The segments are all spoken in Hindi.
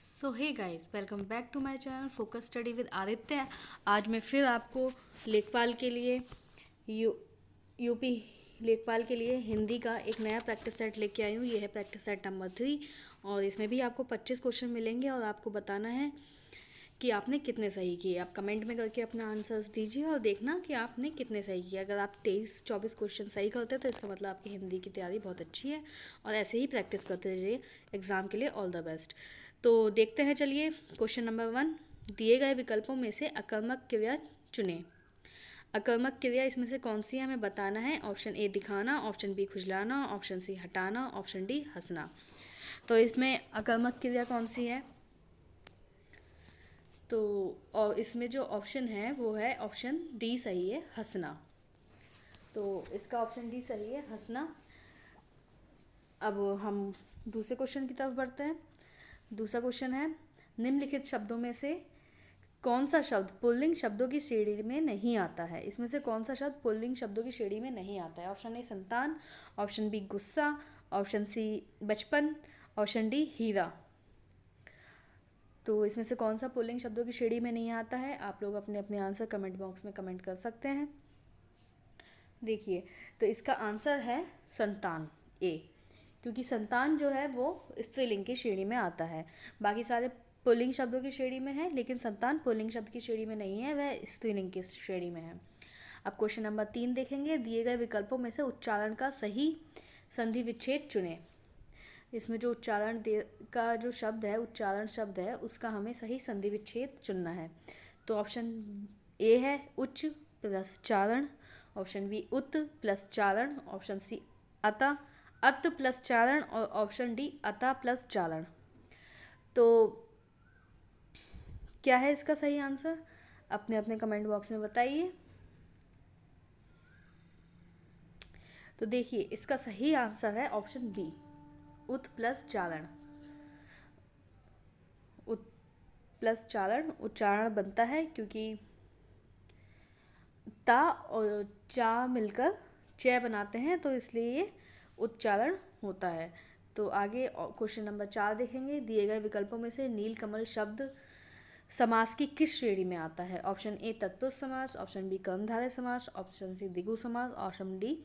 So hey guys, welcome back to my channel focus study with Aditya. आज मैं फिर आपको लेखपाल के लिए यू यूपी लेखपाल के लिए हिंदी का एक नया प्रैक्टिस सेट लेके आई हूँ। ये है प्रैक्टिस सेट नंबर 3 और इसमें भी आपको 25 क्वेश्चन मिलेंगे और आपको बताना है कि आपने कितने सही किए। आप कमेंट में करके अपना आंसर्स दीजिए और देखना कि आपने कितने सही किए। अगर आप 23-24 क्वेश्चन सही करते हैं तो इसका मतलब आपकी हिंदी की तैयारी बहुत अच्छी है और ऐसे ही प्रैक्टिस करते रहिए एग्ज़ाम के लिए। All the best. तो देखते हैं, चलिए क्वेश्चन नंबर 1। दिए गए विकल्पों में से अकर्मक क्रिया चुनें। अकर्मक क्रिया इसमें से कौन सी है हमें बताना है। ऑप्शन ए दिखाना, ऑप्शन बी खुजलाना, ऑप्शन सी हटाना, ऑप्शन डी हंसना। तो इसमें अकर्मक क्रिया कौन सी है? तो और इसमें जो ऑप्शन है वो है ऑप्शन डी सही है, हंसना। तो इसका ऑप्शन डी सही है, हंसना। अब हम दूसरे क्वेश्चन की तरफ बढ़ते हैं। दूसरा क्वेश्चन है, निम्नलिखित शब्दों में से कौन सा शब्द पुल्लिंग शब्दों की श्रेणी में नहीं आता है। इसमें से कौन सा शब्द पुल्लिंग शब्दों की श्रेणी में नहीं आता है। ऑप्शन ए संतान, ऑप्शन बी गुस्सा, ऑप्शन सी बचपन, ऑप्शन डी हीरा। तो इसमें से कौन सा पुल्लिंग शब्दों की श्रेणी में नहीं आता है? आप लोग अपने अपने आंसर कमेंट बॉक्स में कमेंट कर सकते हैं। देखिए, तो इसका आंसर है संतान, ए। क्योंकि संतान जो है वो स्त्रीलिंग की श्रेणी में आता है। बाकी सारे पुल्लिंग शब्दों की श्रेणी में है, लेकिन संतान पुल्लिंग शब्द की श्रेणी में नहीं है, वह स्त्रीलिंग की श्रेणी में है। अब क्वेश्चन नंबर 3 देखेंगे। दिए गए विकल्पों में से उच्चारण का सही संधि विच्छेद चुनें। इसमें जो उच्चारण का जो शब्द है, उच्चारण शब्द है, उसका हमें सही संधि विच्छेद चुनना है। तो ऑप्शन ए है उच्च प्लस चारण, ऑप्शन बी उत प्लस चारण, ऑप्शन सी अता अत प्लस चारण और ऑप्शन डी अता प्लस चारण। तो क्या है इसका सही आंसर? अपने अपने कमेंट बॉक्स में बताइए। तो देखिए, इसका सही आंसर है ऑप्शन बी, उत प्लस चारण। उत प्लस चारण उच्चारण बनता है क्योंकि ता और चा मिलकर च बनाते हैं, तो इसलिए ये उच्चारण होता है। तो आगे क्वेश्चन नंबर 4 देखेंगे। दिए गए विकल्पों में से नीलकमल शब्द समास की किस श्रेणी में आता है। ऑप्शन ए तत्पुरुष समास, ऑप्शन बी कर्मधारय समास, ऑप्शन सी द्विगु समास, ऑप्शन डी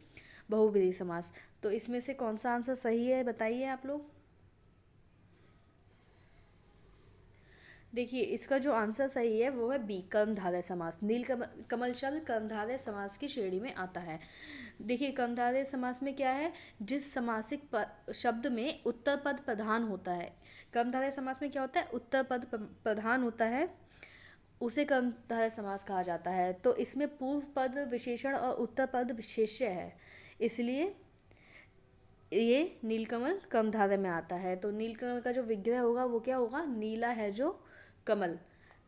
बहुब्रीहि समास। तो इसमें से कौन सा आंसर सही है बताइए आप लोग। देखिए, इसका जो आंसर सही है वो है बी, कर्मधारय समास। कमल शब्द कर्मधारय समास की श्रेणी में आता है। देखिए, कर्मधारय समास में क्या है, जिस समासिक शब्द में उत्तर पद प्रधान होता है। कर्मधारय समास में क्या होता है, उत्तर पद प्रधान होता है, उसे कर्मधारय समास कहा जाता है। तो इसमें पूर्व पद विशेषण और उत्तर पद विशेष्य है, इसलिए ये नीलकमल कर्मधारय में आता है। तो नीलकमल का जो विग्रह होगा वो क्या होगा, नीला है जो कमल,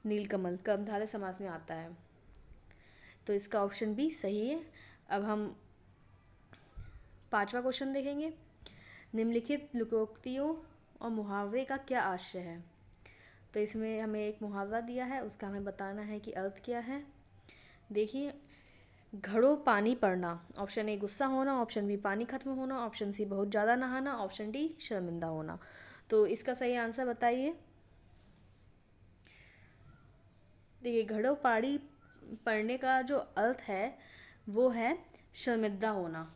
नीलकमल कर्मधारय समास में आता है। तो इसका ऑप्शन बी सही है। अब हम 5वां क्वेश्चन देखेंगे। निम्नलिखित लोकोक्तियों और मुहावरे का क्या आशय है। तो इसमें हमें एक मुहावरा दिया है, उसका हमें बताना है कि अर्थ क्या है। देखिए, घड़ों पानी पड़ना, ऑप्शन ए गुस्सा होना, ऑप्शन बी पानी खत्म होना, ऑप्शन सी बहुत ज़्यादा नहाना, ऑप्शन डी शर्मिंदा होना। तो इसका सही आंसर बताइए। देखिए, घड़ों पानी पड़ने का जो अर्थ है वो है शर्मिंदा होना।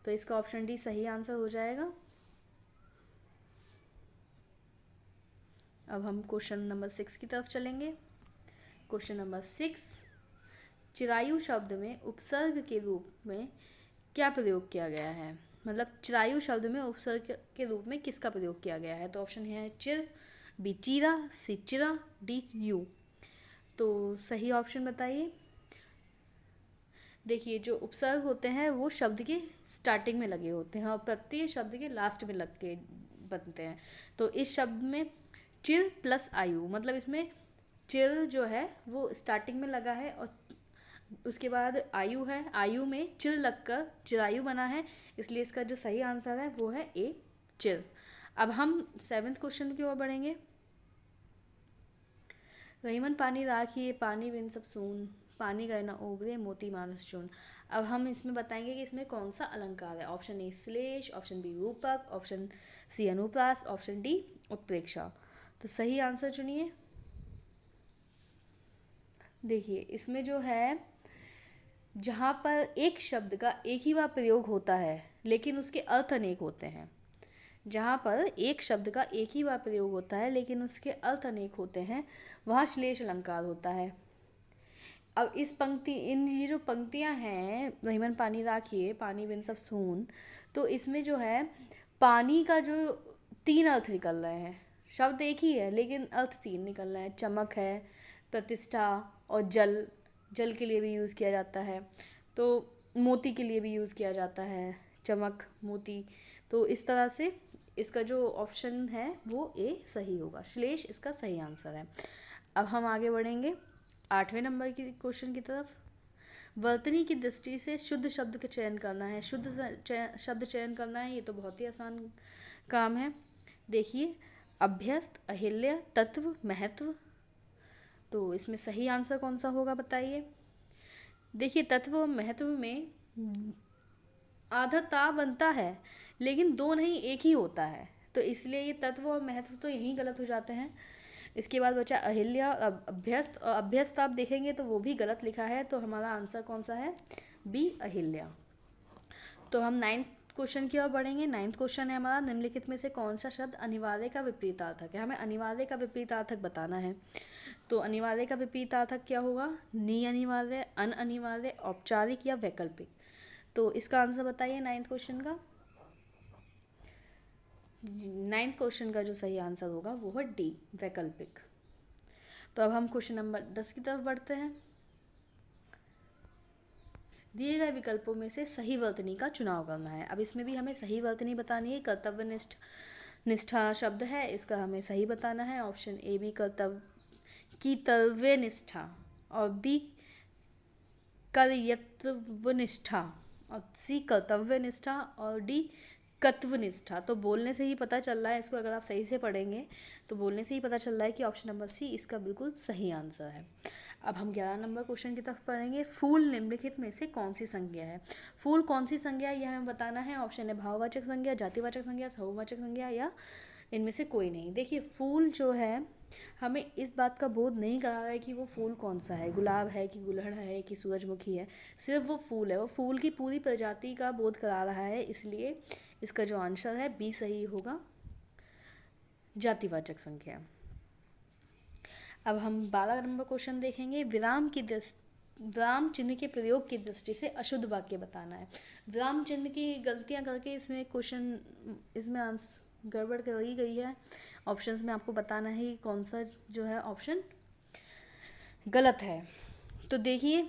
तो इसका ऑप्शन डी सही आंसर हो जाएगा। अब हम क्वेश्चन नंबर 6 की तरफ चलेंगे। क्वेश्चन नंबर 6, चिरायु शब्द में उपसर्ग के रूप में क्या प्रयोग किया गया है। मतलब चिरायु शब्द में उपसर्ग के रूप में किसका प्रयोग किया गया है। तो ऑप्शन है चिर, बी चीरा, सी चिरा, डी यू। तो सही ऑप्शन बताइए। देखिए, जो उपसर्ग होते हैं वो शब्द के स्टार्टिंग में लगे होते हैं और प्रत्यय शब्द के लास्ट में लग के बनते हैं। तो इस शब्द में चिर प्लस आयु, मतलब इसमें चिर जो है वो स्टार्टिंग में लगा है और उसके बाद आयु है, आयु में चिर लगकर चिरायु बना है, इसलिए इसका जो सही आंसर है वो है ए, चिर। अब हम 7वें क्वेश्चन की ओर बढ़ेंगे। रहीमन पानी राखिए पानी बिन सब सून, पानी गए न उबरे मोती मानस चून। अब हम इसमें बताएंगे कि इसमें कौन सा अलंकार है। ऑप्शन ए श्लेष, ऑप्शन बी रूपक, ऑप्शन सी अनुप्रास, ऑप्शन डी उत्प्रेक्षा। तो सही आंसर चुनिए। देखिए इसमें जो है, जहाँ पर एक शब्द का एक ही बार प्रयोग होता है लेकिन उसके अर्थ अनेक होते हैं, जहाँ पर एक शब्द का एक ही बार प्रयोग होता है लेकिन उसके अर्थ अनेक होते हैं, वहाँ श्लेष अलंकार होता है। अब इस पंक्ति, इन ये जो पंक्तियाँ हैं, रहीमन पानी राखिए पानी बिन सब सून, तो इसमें जो है पानी का जो 3 अर्थ निकल रहे हैं। शब्द एक ही है लेकिन अर्थ 3 निकल रहे हैं। चमक है, प्रतिष्ठा और जल, जल के लिए भी यूज़ किया जाता है। तो मोती के लिए भी यूज़ किया जाता है, चमक मोती। तो इस तरह से इसका जो ऑप्शन है वो ए सही होगा, श्लेष इसका सही आंसर है। अब हम आगे बढ़ेंगे 8वें नंबर की क्वेश्चन की तरफ। वर्तनी की दृष्टि से शुद्ध शब्द का चयन करना है। शब्द चयन करना है, ये तो बहुत ही आसान काम है। देखिए अभ्यस्त, अहिल्या, तत्व, महत्व। तो इसमें सही आंसर कौन सा होगा बताइए। देखिए तत्व और महत्व में आधा ता बनता है लेकिन दो नहीं, एक ही होता है, तो इसलिए ये तत्व और महत्व तो यहीं गलत हो जाते हैं। इसके बाद बचा अहिल्या और अभ्यस्त, और अभ्यस्त आप देखेंगे तो वो भी गलत लिखा है, तो हमारा आंसर कौन सा है, बी अहिल्या। तो हम 9th क्वेश्चन की ओर बढ़ेंगे। 9th क्वेश्चन है हमारा, निम्नलिखित में से कौन सा शब्द अनिवार्य का विपरीतार्थक है। हमें अनिवार्य का विपरीतार्थक बताना है। तो अनिवार्य का विपरीतार्थक क्या होगा, नि अनिवार्य, अन अनिवार्य, औपचारिक या वैकल्पिक। तो इसका आंसर बताइए 9th क्वेश्चन का। 9th क्वेश्चन का जो सही आंसर होगा वो है डी, वैकल्पिक। तो अब हम क्वेश्चन नंबर 10 की तरफ बढ़ते हैं। दिए गए विकल्पों में से सही वर्तनी का चुनाव करना है। अब इसमें भी हमें सही वर्तनी बतानी है। कर्तव्यनिष्ठ, निष्ठा शब्द है, इसका हमें सही बताना है। ऑप्शन ए बी कर्तव्यनिष्ठा, और बी कर्तव्यनिष्ठा, और सी कर्तव्यनिष्ठा, और डी कत्वनिष्ठा। तो बोलने से ही पता चल रहा है, इसको अगर आप सही से पढ़ेंगे तो बोलने से ही पता चल रहा है कि ऑप्शन नंबर सी इसका बिल्कुल सही आंसर है। अब हम 11 नंबर क्वेश्चन की तरफ पढ़ेंगे। फूल निम्नलिखित में से कौन सी संज्ञा है। फूल कौन सी संज्ञा है यह हमें बताना है। ऑप्शन है भाववाचक संज्ञा, जातिवाचक संज्ञा, बहुवाचक संज्ञा, या इनमें से कोई नहीं। देखिए फूल जो है हमें इस बात का बोध नहीं करा रहा है कि वो फूल कौन सा है, गुलाब है कि गुलहड़ है कि सूरजमुखी है, सिर्फ वो फूल है। वो फूल की पूरी प्रजाति का बोध करा रहा है, इसलिए इसका जो आंसर है बी सही होगा, जातिवाचक संज्ञा। अब हम 12 नंबर क्वेश्चन देखेंगे। विराम चिन्ह के प्रयोग की दृष्टि से अशुद्ध वाक्य बताना है। विराम चिन्ह की गलतियां करके इसमें क्वेश्चन, इसमें आंसर गड़बड़ करी गई है। ऑप्शंस में आपको बताना है कि कौन सा जो है ऑप्शन गलत है। तो देखिए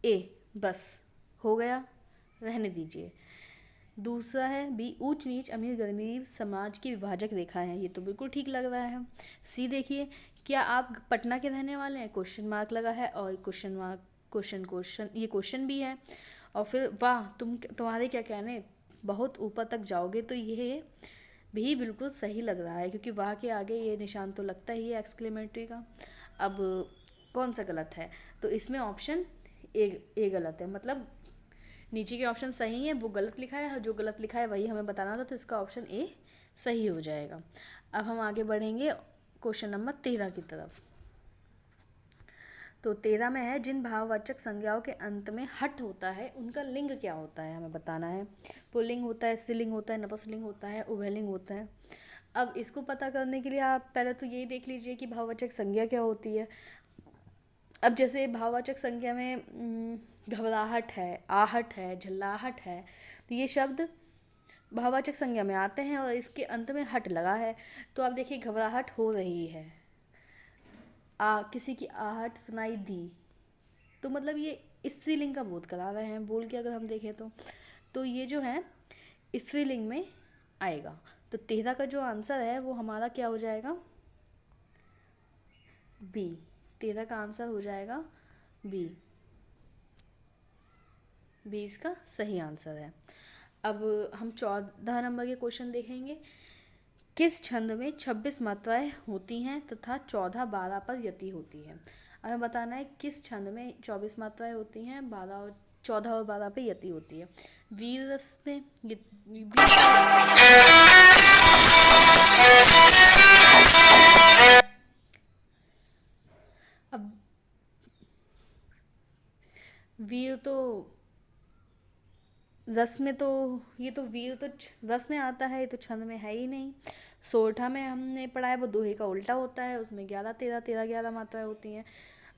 ए बस हो गया, रहने दीजिए। दूसरा है बी ऊंच नीच अमीर गरीब समाज की विभाजक रेखा है, ये तो बिल्कुल ठीक लग रहा है। सी देखिए क्या आप पटना के रहने वाले हैं, क्वेश्चन मार्क लगा है, और क्वेश्चन मार्क क्वेश्चन ये क्वेश्चन भी है। और फिर वाह तुम्हारे क्या कहने, बहुत ऊपर तक जाओगे, तो ये भी बिल्कुल सही लग रहा है क्योंकि वाह के आगे ये निशान तो लगता ही है एक्सक्लेमेटरी का। अब कौन सा गलत है, तो इसमें ऑप्शन ए गलत है, मतलब नीचे के ऑप्शन सही है, वो गलत लिखा है, जो गलत लिखा है वही हमें बताना था, तो इसका ऑप्शन ए सही हो जाएगा। अब हम आगे बढ़ेंगे क्वेश्चन नंबर 13 की तरफ। तो 13 में है जिन भाववाचक संज्ञाओं के अंत में हट होता है उनका लिंग क्या होता है, हमें बताना है। पुल्लिंग होता है, स्त्रीलिंग होता है, नपुंसकलिंग होता है, उभयलिंग होता है। अब इसको पता करने के लिए आप पहले तो यही देख लीजिए कि भाववाचक संज्ञा क्या होती है। अब जैसे भाववाचक संज्ञा में घबराहट है, आहट है, झल्लाहट है, तो ये शब्द भाववाचक संज्ञा में आते हैं और इसके अंत में हट लगा है। तो आप देखिए घबराहट हो रही है, किसी की आहट सुनाई दी, तो मतलब ये स्त्रीलिंग का बोध करा रहे हैं बोल के, अगर हम देखें तो ये जो है स्त्रीलिंग में आएगा। तो 13 का जो आंसर है वो हमारा क्या हो जाएगा, बी। 13 का आंसर हो जाएगा बी, बी इसका सही आंसर है। अब हम 14 नंबर के क्वेश्चन देखेंगे। किस छंद में 26 मात्राएं होती हैं तथा 14 12 पर यति होती है। हमें बताना है किस छंद में 24 मात्राएं होती हैं, 12 और 14 और 12 पे यति होती है। वीर रस में अब वीर तो रस में तो ये तो वीर तो रस में आता है, ये तो छंद में है ही नहीं। सोरठा में हमने पढ़ा है वो दोहे का उल्टा होता है, उसमें 11 13 13 11 मात्राएं होती हैं।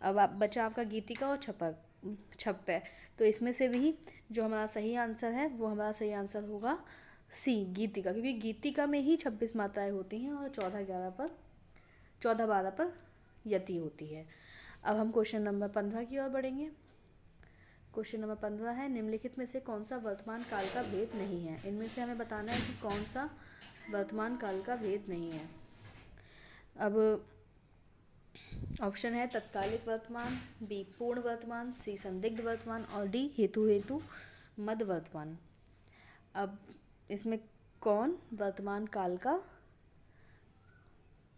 अब आप बचा आपका गीतिका और छप्पय। तो इसमें से भी जो हमारा सही आंसर है वो हमारा सही आंसर होगा सी, गीतिका, क्योंकि गीतिका में ही 26 मात्राएं होती हैं और 14 12 पर यति होती है। अब हम क्वेश्चन नंबर 15 की ओर बढ़ेंगे। क्वेश्चन नंबर 15 है, निम्नलिखित में से कौन सा वर्तमान काल का भेद नहीं है। इनमें से हमें बताना है कि कौन सा वर्तमान काल का भेद नहीं है। अब ऑप्शन है तत्कालिक वर्तमान, बी पूर्ण वर्तमान, सी संदिग्ध वर्तमान और डी हेतु मध्य वर्तमान। अब इसमें कौन वर्तमान काल का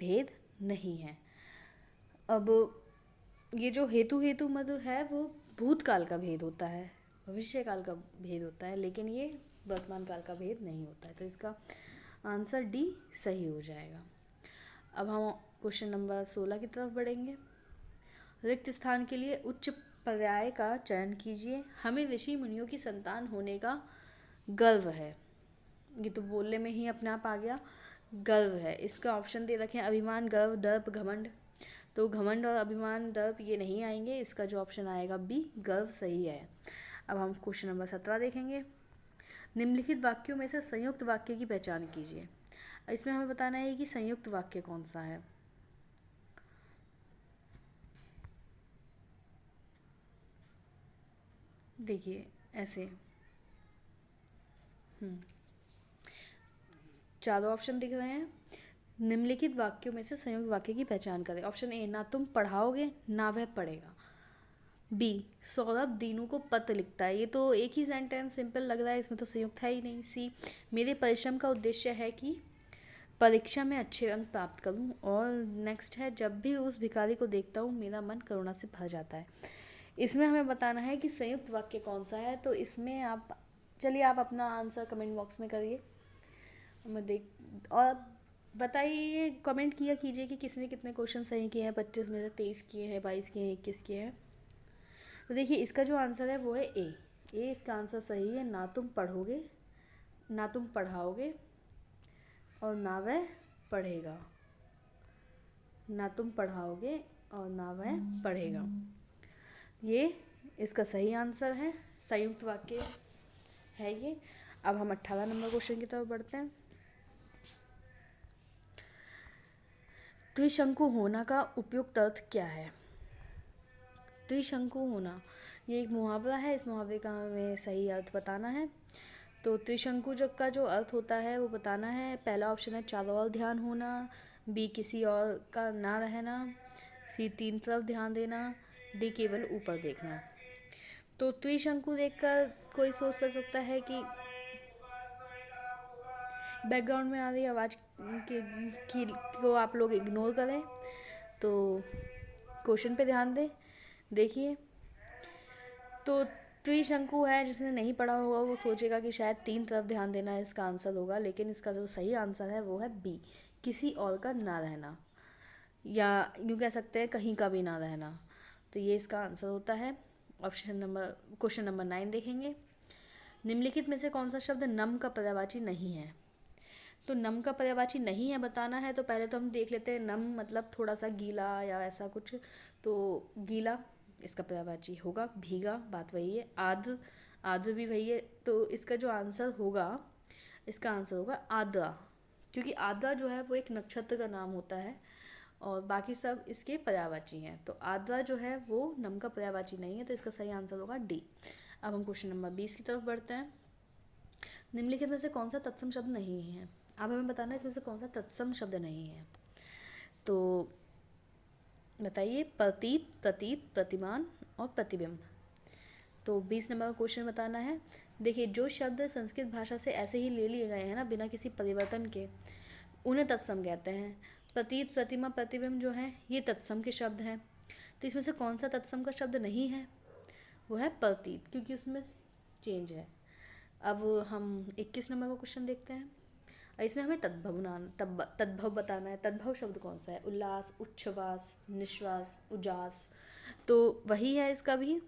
भेद नहीं है। अब ये जो हेतु मध्य है वो भूतकाल का भेद होता है, भविष्य काल का भेद होता है, लेकिन ये वर्तमान काल का भेद नहीं होता है। तो इसका आंसर डी सही हो जाएगा। अब हम क्वेश्चन नंबर 16 की तरफ बढ़ेंगे। रिक्त स्थान के लिए उच्च पर्याय का चयन कीजिए। हमें ऋषि मुनियों की संतान होने का गर्व है। ये तो बोलने में ही अपने आप आ गया, गर्व है। इसका ऑप्शन दे रखे हैं अभिमान, गर्व, दर्प, घमंड। तो घमंड और अभिमान, दर्प ये नहीं आएंगे। इसका जो ऑप्शन आएगा बी, गर्व सही है। अब हम क्वेश्चन नंबर 17 देखेंगे। निम्नलिखित वाक्यों में से संयुक्त वाक्य की पहचान कीजिए। इसमें हमें बताना है कि संयुक्त वाक्य कौन सा है। देखिए ऐसे चारों ऑप्शन दिख रहे हैं। निम्नलिखित वाक्यों में से संयुक्त वाक्य की पहचान करें। ऑप्शन ए, ना तुम पढ़ाओगे ना वह पढ़ेगा। बी, सौरभ दीनू को पत्र लिखता है। ये तो एक ही सेंटेंस सिंपल लग रहा है, इसमें तो संयुक्त है ही नहीं। सी, मेरे परिश्रम का उद्देश्य है कि परीक्षा में अच्छे अंक प्राप्त करूं। और नेक्स्ट है, जब भी उस भिखारी को देखता हूं मेरा मन करुणा से भर जाता है। इसमें हमें बताना है कि संयुक्त वाक्य कौन सा है। तो इसमें आप चलिए आप अपना आंसर कमेंट बॉक्स में करिए, मैं देख और बताइए, कमेंट किया कीजिए कि किसने कितने क्वेश्चन सही किए हैं। 25 में से 23 किए हैं, 22 किए हैं, 21 किए हैं। तो देखिए इसका जो आंसर है वो है ए इसका आंसर सही है। ना तुम पढ़ाओगे और ना वह पढ़ेगा। ना तुम पढ़ाओगे और ना वह पढ़ेगा, ये इसका सही आंसर है। संयुक्त वाक्य है ये। अब हम 18 नंबर क्वेश्चन की तरफ बढ़ते हैं। त्रिशंकु होना का उपयुक्त अर्थ क्या है। त्रिशंकु होना ये एक मुहावरा है। इस मुहावरे का हमें सही अर्थ बताना है। तो त्रिशंकु का जो अर्थ होता है वो बताना है। पहला ऑप्शन है चारों ओर ध्यान होना, बी किसी और का ना रहना, सी तीन तरफ ध्यान देना, डी केवल ऊपर देखना। तो त्रिशंकु देखकर कोई सोच सकता है कि बैकग्राउंड में आ रही आवाज़ को आप लोग इग्नोर करें, तो क्वेश्चन पे ध्यान दें। देखिए तो त्रिशंकु है, जिसने नहीं पढ़ा होगा वो सोचेगा कि शायद तीन तरफ ध्यान देना है इसका आंसर होगा, लेकिन इसका जो सही आंसर है वो है बी, किसी और का ना रहना, या यूँ कह सकते हैं कहीं का भी ना रहना। तो ये इसका आंसर होता है। क्वेश्चन नंबर 9 देखेंगे। निम्नलिखित में से कौन सा शब्द नम का पर्यायवाची नहीं है। तो नम का पर्यायवाची नहीं है बताना है, तो पहले तो हम देख लेते हैं नम मतलब थोड़ा सा गीला या ऐसा कुछ। तो गीला इसका पर्यायवाची होगा भीगा, बात वही है। आर्द्र भी वही है। तो इसका जो आंसर होगा, इसका आंसर होगा आर्द्रा, क्योंकि आर्द्रा जो है वो एक नक्षत्र का नाम होता है और बाकी सब इसके पर्यायवाची हैं। तो आर्द्रा जो है वो नम का पर्यायवाची नहीं है, तो इसका सही आंसर होगा डी। अब हम क्वेश्चन नंबर 20 की तरफ बढ़ते हैं। निम्नलिखित में से कौन सा तत्सम शब्द नहीं है। अब हमें बताना है इसमें से कौन सा तत्सम शब्द नहीं है। तो बताइए, प्रतीत, प्रतीत, प्रतिमान और प्रतिबिंब। तो 20 नंबर का क्वेश्चन बताना है। देखिए जो शब्द संस्कृत भाषा से ऐसे ही ले लिए गए हैं ना बिना किसी परिवर्तन के, उन्हें तत्सम कहते हैं। प्रतीत, प्रतिमा, प्रतिबिंब जो है ये तत्सम के शब्द हैं। तो इसमें से कौन सा तत्सम का शब्द नहीं है वो है प्रतीत, क्योंकि उसमें चेंज है। अब हम 21 नंबर का क्वेश्चन देखते हैं। इसमें हमें तद्भव बताना है। तद्भव शब्द कौन सा है? उल्लास, उच्छ्वास, निश्वास, उजास। तो वही है इसका भी,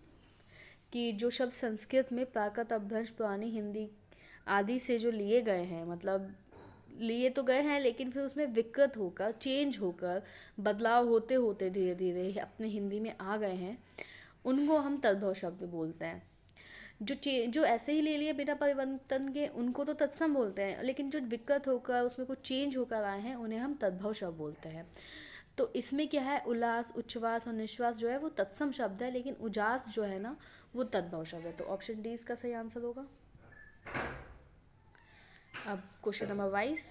कि जो शब्द संस्कृत में प्राकृत, अपभ्रंश, पुरानी हिंदी आदि से जो लिए गए हैं, मतलब लिए तो गए हैं लेकिन फिर उसमें विकृत होकर, चेंज होकर, बदलाव होते होते धीरे धीरे अपने हिंदी में आ गए हैं, उनको हम तद्भव शब्द बोलते हैं। जो ऐसे ही ले लिए बिना परिवर्तन के, उनको तो तत्सम बोलते हैं, लेकिन जो विकृत होकर, उसमें कुछ चेंज होकर आए हैं, उन्हें हम तद्भव शब्द बोलते हैं। तो इसमें क्या है, उल्लास, उच्छ्वास और निश्वास जो है वो तत्सम शब्द है, लेकिन उजास जो है ना वो तद्भव शब्द है। तो ऑप्शन डी इसका सही आंसर होगा। अब क्वेश्चन नंबर 22,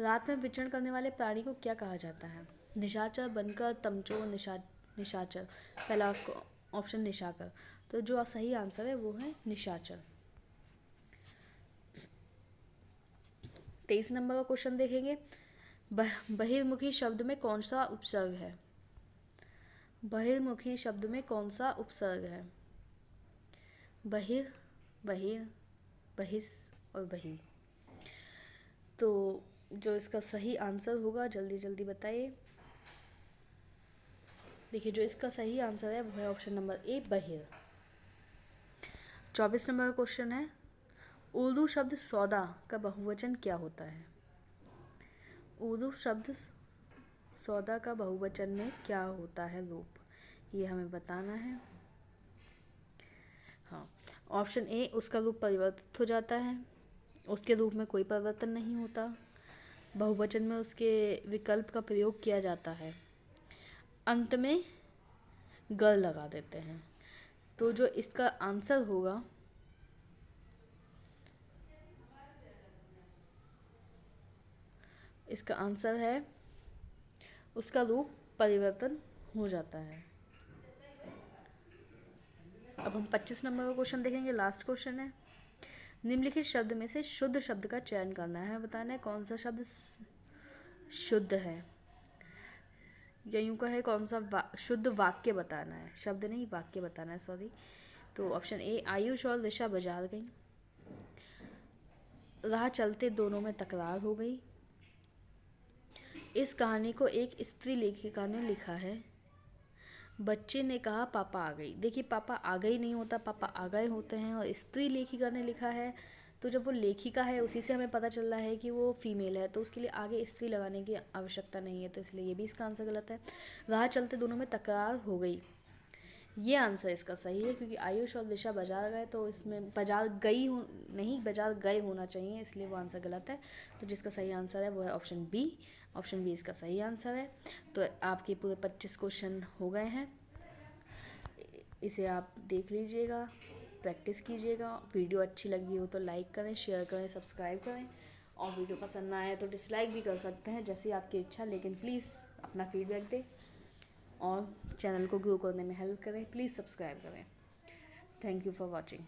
रात में विचरण करने वाले प्राणी को क्या कहा जाता है? निशाचर, बनकर, तमचोर, निशाचर। पहला ऑप्शन निशाकर। तो जो सही आंसर है वो है निशाचर। 23 नंबर का क्वेश्चन देखेंगे। बहिर्मुखी शब्द में कौन सा उपसर्ग है? बहिर्मुखी शब्द में कौन सा उपसर्ग है? बहिर, बहिर, बहिस और बही। तो जो इसका सही आंसर होगा, जल्दी जल्दी बताइए। देखिए, जो इसका सही आंसर है वो है ऑप्शन नंबर ए, बहिर। 24 नंबर का क्वेश्चन है, उर्दू शब्द सौदा का बहुवचन क्या होता है? उर्दू शब्द सौदा का बहुवचन में क्या होता है रूप? ये हमें बताना है। हाँ, ऑप्शन ए, उसका रूप परिवर्तित हो जाता है, उसके रूप में कोई परिवर्तन नहीं होता, बहुवचन में उसके विकल्प का प्रयोग किया जाता है, अंत में गर लगा देते हैं। तो जो इसका आंसर होगा, इसका आंसर है उसका रूप परिवर्तन हो जाता है। अब हम 25 नंबर का क्वेश्चन देखेंगे, लास्ट क्वेश्चन है। निम्नलिखित शब्द में से शुद्ध शब्द का चयन करना है। हमें बताना है कौन सा शब्द शुद्ध है, या यूँ कहे कौन सा शुद्ध वाक्य बताना है, शब्द नहीं वाक्य बताना है, सॉरी। तो ऑप्शन ए, आयुष और दिशा बाजार गई, राह चलते दोनों में तकरार हो गई, इस कहानी को एक स्त्री लेखिका ने लिखा है, बच्चे ने कहा पापा आ गई। देखिए, पापा आ गई नहीं होता, पापा आ गए होते हैं, और स्त्री लेखिका ने लिखा है, तो जब वो लेखिका है उसी से हमें पता चल रहा है कि वो फीमेल है, तो उसके लिए आगे स्त्री लगाने की आवश्यकता नहीं है, तो इसलिए ये भी इसका आंसर गलत है। राह चलते दोनों में तकरार हो गई, ये आंसर इसका सही है, क्योंकि आयुष और दिशा बाजार गए, तो इसमें बाजार गई नहीं, बाजार गए होना चाहिए, इसलिए वो आंसर गलत है। तो जिसका सही आंसर है वो है ऑप्शन बी। ऑप्शन बी इसका सही आंसर है। तो आपके पूरे 25 क्वेश्चन हो गए हैं, इसे आप देख लीजिएगा, प्रैक्टिस कीजिएगा। वीडियो अच्छी लगी हो तो लाइक करें, शेयर करें, सब्सक्राइब करें, और वीडियो पसंद ना आए तो डिसलाइक भी कर सकते हैं, जैसी आपकी इच्छा, लेकिन प्लीज़ अपना फीडबैक दें और चैनल को ग्रो करने में हेल्प करें। प्लीज़ सब्सक्राइब करें। Thank you for watching.